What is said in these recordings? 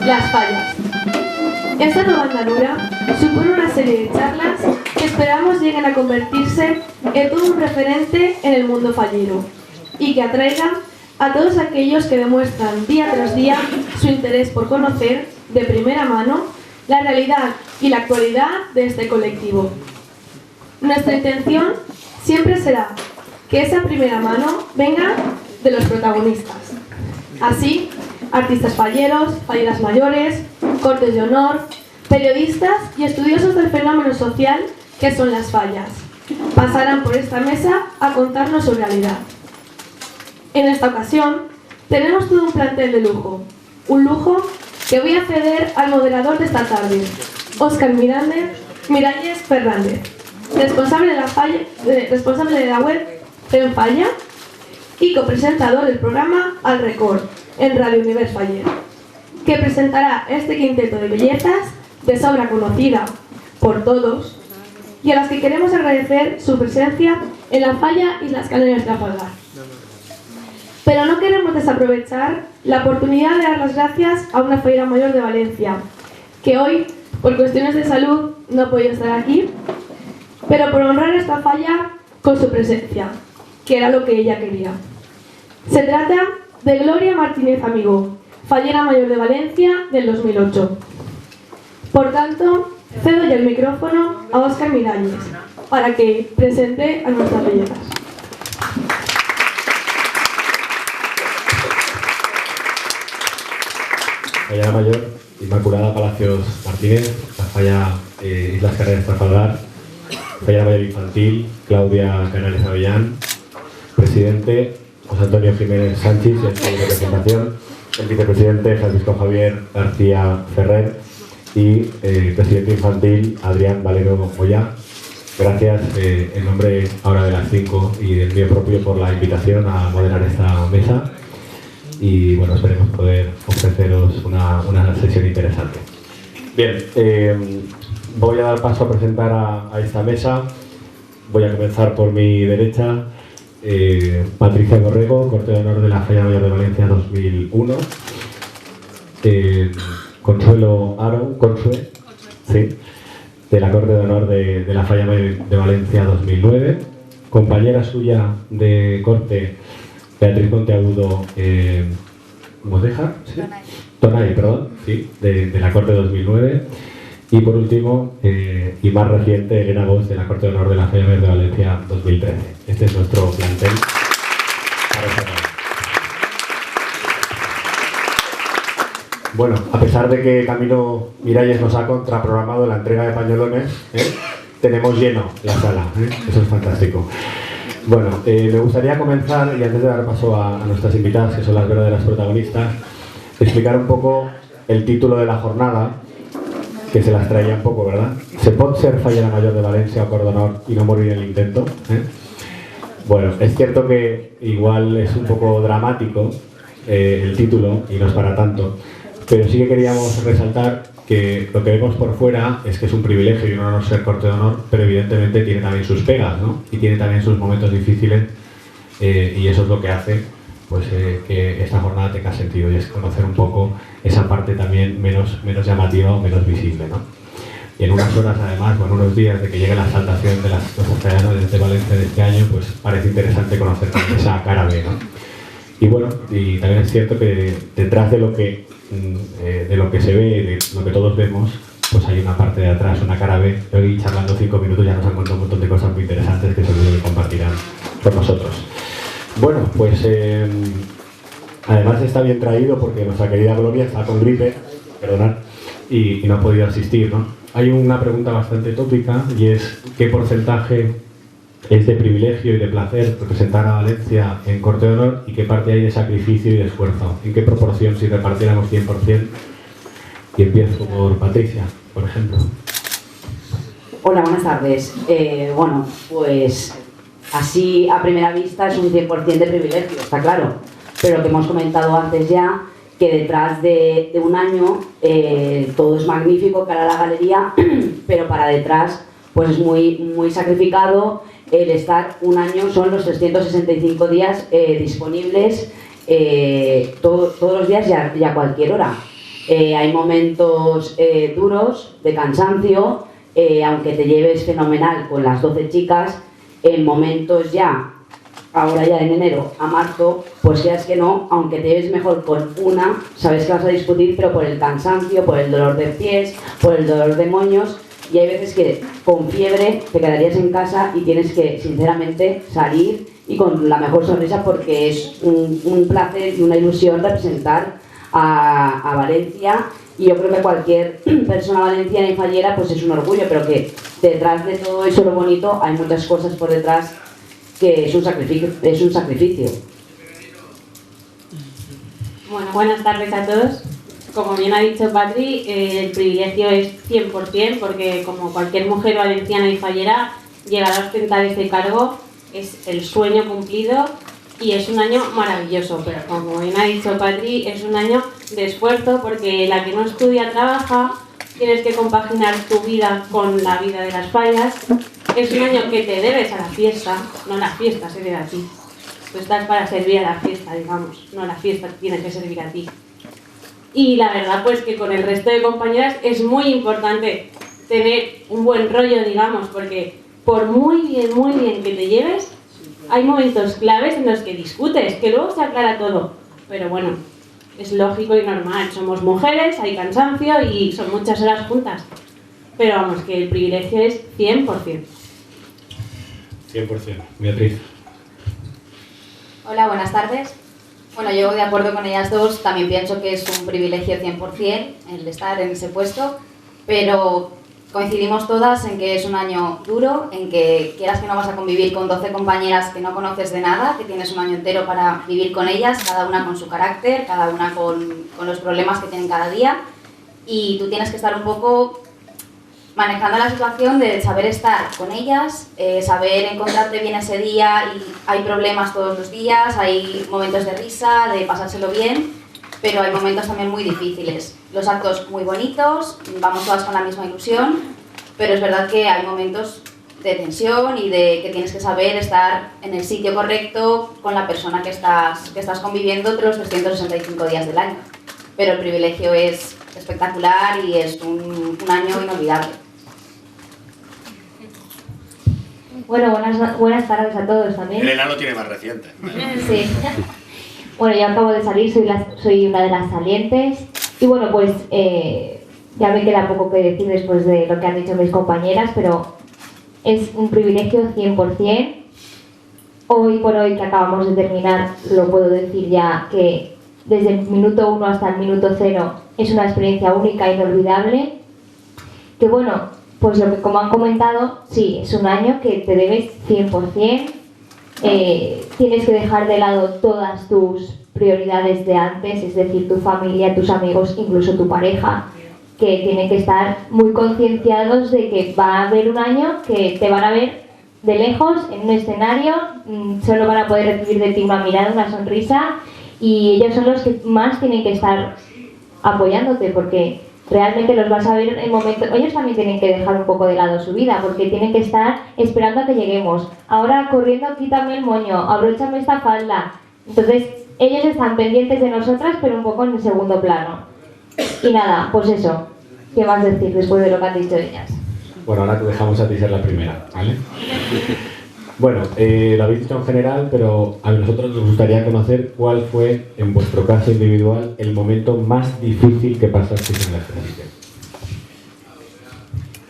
Las fallas. Esta nueva andadura supone una serie de charlas que esperamos lleguen a convertirse en todo un referente en el mundo fallero y que atraigan a todos aquellos que demuestran día tras día su interés por conocer de primera mano la realidad y la actualidad de este colectivo. Nuestra intención siempre será que esa primera mano venga de los protagonistas. Así, artistas falleros, falleras mayores, cortes de honor, periodistas y estudiosos del fenómeno social que son las fallas pasarán por esta mesa a contarnos su realidad. En esta ocasión tenemos todo un plantel de lujo, un lujo que voy a ceder al moderador de esta tarde, Óscar Miralles Fernández, responsable de la web FemFalla y copresentador del programa Al Record en Radio Univers Fallera, que presentará este quinteto de bellezas de sobra conocida por todos y a las que queremos agradecer su presencia en la falla Islas Canarias de Trafalgar. Pero no queremos desaprovechar la oportunidad de dar las gracias a una fallera mayor de Valencia, que hoy, por cuestiones de salud, no ha podido estar aquí, pero por honrar esta falla con su presencia, que era lo que ella quería. Se trata de Gloria Martínez Amigo, fallera mayor de Valencia del 2008. Por tanto, cedo ya el micrófono a Óscar Miralles para que presente a nuestras bellezas. Fallera mayor, Inmaculada Palacios Martínez, la falla Islas Canarias Trafalgar. Fallera mayor infantil, Claudia Canales Avellán. Presidente, José Antonio Jiménez Sánchez, en su representación. El vicepresidente, Francisco Javier García Ferrer. Y presidente infantil, Adrián Valero Moya. Gracias en nombre ahora de las 5 y del mío propio por la invitación a moderar esta mesa. Y bueno, esperemos poder ofreceros una sesión interesante. Bien, voy a dar paso a presentar a esta mesa. Voy a comenzar por mi derecha. Patricia Borrego, corte de honor de la Falla Mayor de Valencia 2001. Consuelo Aro, Consue, sí, de la corte de honor de la Falla Mayor de Valencia 2009. Compañera suya de corte, Beatriz Monteagudo Modeja, ¿sí? Tonay, perdón, sí, de la corte 2009. Y por último, y más reciente, Elena Bosch, de la corte de honor de la Falla Mayor de Valencia 2013. Este es nuestro plantel para esta tarde. Bueno, a pesar de que Camilo Miralles nos ha contraprogramado la entrega de pañuelones, tenemos lleno la sala, eso es fantástico. Bueno, me gustaría comenzar, y antes de dar paso a nuestras invitadas, que son las verdaderas protagonistas, explicar un poco el título de la jornada, que se las traía un poco, ¿verdad? ¿Se pot ser fallera mayor de Valencia o cordonor y no morir en el intento? Bueno, es cierto que igual es un poco dramático el título, y no es para tanto, pero sí que queríamos resaltar que lo que vemos por fuera es que es un privilegio y un honor ser corte de honor, pero evidentemente tiene también sus pegas, ¿no? Y tiene también sus momentos difíciles, y eso es lo que hace pues, que esta jornada tenga sentido, y es conocer un poco esa parte también menos llamativa o menos visible, ¿no? Y en unas horas, además, o en unos días de que llegue la exaltación de las cosas castellanas de Valencia de este año, pues parece interesante conocer esa cara B, ¿no? Y bueno, y también es cierto que detrás de lo que se ve, de lo que todos vemos, pues hay una parte de atrás, una cara B. Hoy, charlando 5 minutos, ya nos han contado un montón de cosas muy interesantes que seguro que compartirán con nosotros. Bueno, pues Además está bien traído porque nuestra querida Gloria está con gripe, perdonad, y no ha podido asistir, ¿no? Hay una pregunta bastante tópica y es ¿qué porcentaje es de privilegio y de placer representar a Valencia en Corte de Honor y qué parte hay de sacrificio y de esfuerzo? ¿En qué proporción si repartiéramos 100%? Y empiezo por Patricia, por ejemplo. Hola, buenas tardes. Bueno, pues así a primera vista es un 100% de privilegio, está claro. Pero lo que hemos comentado antes ya, que detrás de un año todo es magnífico cara a la galería, pero para detrás pues es muy sacrificado. El estar un año son los 365 días disponibles todos los días y a cualquier hora. Hay momentos duros de cansancio, aunque te lleves fenomenal con las 12 chicas, en momentos ya, ahora ya en enero a marzo, pues ya es que no, aunque te lleves mejor con una, sabes que vas a discutir, pero por el cansancio, por el dolor de pies, por el dolor de moños, y hay veces que con fiebre te quedarías en casa y tienes que, sinceramente, salir y con la mejor sonrisa porque es un placer y una ilusión representar a Valencia, y yo creo que cualquier persona valenciana y fallera pues es un orgullo, pero que detrás de todo eso lo bonito hay muchas cosas por detrás que es un sacrificio. Bueno, buenas tardes a todos. Como bien ha dicho Patri, el privilegio es 100% porque como cualquier mujer valenciana y fallera, llegar a ostentar ese cargo es el sueño cumplido y es un año maravilloso, pero como bien ha dicho Patri, es un año de esfuerzo porque la que no estudia trabaja, tienes que compaginar tu vida con la vida de las fallas. Es un año que te debes a la fiesta, no la fiesta se debe a ti. Tú estás para servir a la fiesta, digamos, no la fiesta tiene que servir a ti. Y la verdad pues que con el resto de compañeras es muy importante tener un buen rollo, digamos, porque por muy bien que te lleves, hay momentos claves en los que discutes, que luego se aclara todo. Pero bueno, es lógico y normal, somos mujeres, hay cansancio y son muchas horas juntas. Pero vamos, que el privilegio es 100%. 100%. Beatriz. Hola, buenas tardes. Bueno, yo de acuerdo con ellas dos, también pienso que es un privilegio 100% el estar en ese puesto, pero coincidimos todas en que es un año duro, en que quieras que no vas a convivir con 12 compañeras que no conoces de nada, que tienes un año entero para vivir con ellas, cada una con su carácter, cada una con los problemas que tienen cada día, y tú tienes que estar un poco manejando la situación de saber estar con ellas, saber encontrarte bien ese día, y hay problemas todos los días, hay momentos de risa, de pasárselo bien, pero hay momentos también muy difíciles. Los actos muy bonitos, vamos todas con la misma ilusión, pero es verdad que hay momentos de tensión y de que tienes que saber estar en el sitio correcto con la persona que estás conviviendo entre los 365 días del año. Pero el privilegio es espectacular y es un año inolvidable. Bueno, buenas tardes a todos también. Elena lo tiene más reciente. Sí. Bueno, yo acabo de salir, soy una de las salientes. Y bueno, pues ya me queda poco que decir después de lo que han dicho mis compañeras, pero es un privilegio 100%. Hoy por hoy que acabamos de terminar, lo puedo decir ya que desde el minuto 1 hasta el minuto 0 es una experiencia única e inolvidable. Que bueno, pues lo que como han comentado, sí, es un año que te debes 100%. Tienes que dejar de lado todas tus prioridades de antes, es decir, tu familia, tus amigos, incluso tu pareja, que tienen que estar muy concienciados de que va a haber un año que te van a ver de lejos en un escenario, solo van a poder recibir de ti una mirada, una sonrisa, y ellos son los que más tienen que estar apoyándote, porque realmente los vas a ver en momentos. Ellos también tienen que dejar un poco de lado su vida, porque tienen que estar esperando a que lleguemos. Ahora corriendo, quítame el moño, abróchame esta falda. Entonces, ellos están pendientes de nosotras, pero un poco en el segundo plano. Y nada, pues eso. ¿Qué más decir después de lo que han dicho ellas? Bueno, ahora te dejamos a ti ser la primera, ¿vale? Bueno, lo habéis dicho en general, pero a nosotros nos gustaría conocer cuál fue, en vuestro caso individual, el momento más difícil que pasasteis en la experiencia.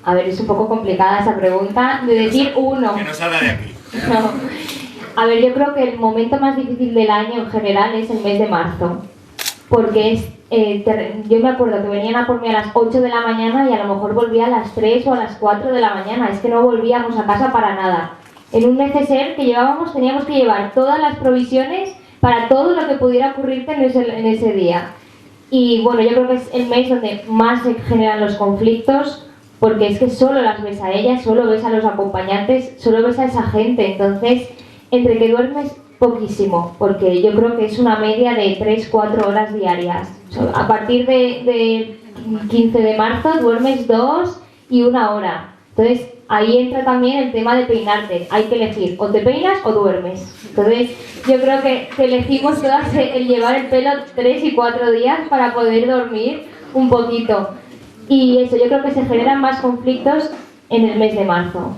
A ver, es un poco complicada esa pregunta de decir uno. Que no salga de aquí. No. A ver, yo creo que el momento más difícil del año en general es el mes de marzo, porque es, yo me acuerdo que venían a por mí a las 8 de la mañana y a lo mejor volvía a las 3 o a las 4 de la mañana, es que no volvíamos a casa para nada. En un neceser que llevábamos teníamos que llevar todas las provisiones para todo lo que pudiera ocurrirte en ese día. Y bueno, yo creo que es el mes donde más se generan los conflictos, porque es que solo las ves a ellas, solo ves a los acompañantes, solo ves a esa gente. Entonces, entre que duermes poquísimo, porque yo creo que es una media de 3-4 horas diarias. A partir de 15 de marzo duermes 2 y 1 hora. Entonces, ahí entra también el tema de peinarte. Hay que elegir, o te peinas o duermes. Entonces, yo creo que elegimos todas el llevar el pelo 3 y 4 días para poder dormir un poquito. Y eso, yo creo que se generan más conflictos en el mes de marzo.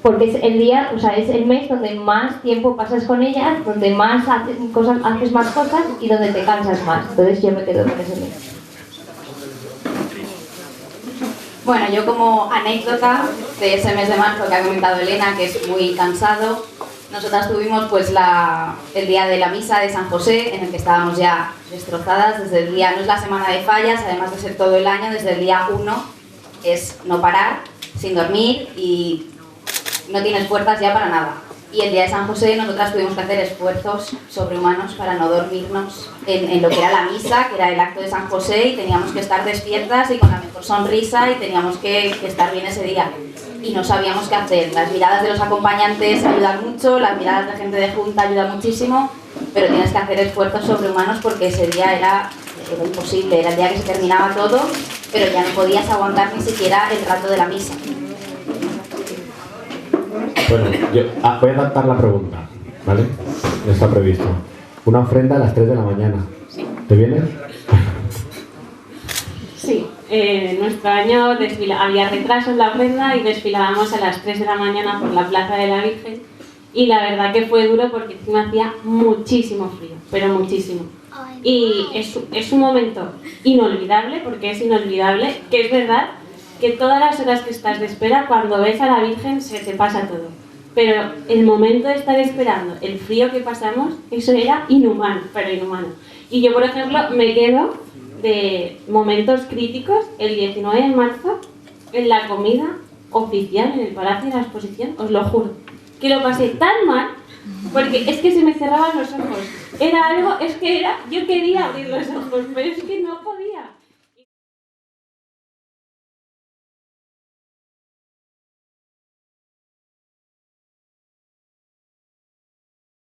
Porque es el día, o sea, es el mes donde más tiempo pasas con ellas, donde más haces más cosas y donde te cansas más. Entonces, yo me quedo con ese mes. Bueno, yo como anécdota de ese mes de marzo que ha comentado Elena, que es muy cansado, nosotras tuvimos pues el día de la misa de San José, en el que estábamos ya destrozadas desde el día, no es la semana de fallas, además de ser todo el año, desde el día 1 es no parar, sin dormir y no tienes fuerzas ya para nada. Y el día de San José nosotras tuvimos que hacer esfuerzos sobrehumanos para no dormirnos en lo que era la misa, que era el acto de San José, y teníamos que estar despiertas y con la mejor sonrisa y teníamos que estar bien ese día. Y no sabíamos qué hacer. Las miradas de los acompañantes ayudan mucho, las miradas de gente de junta ayudan muchísimo, pero tienes que hacer esfuerzos sobrehumanos porque ese día era imposible, era el día que se terminaba todo, pero ya no podías aguantar ni siquiera el rato de la misa. Bueno, yo voy a adaptar la pregunta, ¿vale? Ya está previsto. Una ofrenda a las 3 de la mañana. Sí. ¿Te viene? Sí, nuestro año había retraso en la ofrenda y desfilábamos a las 3 de la mañana por la Plaza de la Virgen, y la verdad que fue duro porque encima hacía muchísimo frío, pero muchísimo. Y es un momento inolvidable, porque es inolvidable, que es verdad que todas las horas que estás de espera, cuando ves a la Virgen se te pasa todo. Pero el momento de estar esperando, el frío que pasamos, eso era inhumano, pero inhumano. Y yo, por ejemplo, me quedo de momentos críticos el 19 de marzo en la comida oficial en el Palacio de la Exposición, os lo juro, que lo pasé tan mal, porque es que se me cerraban los ojos. Era algo, yo quería abrir los ojos, pero es que no podía.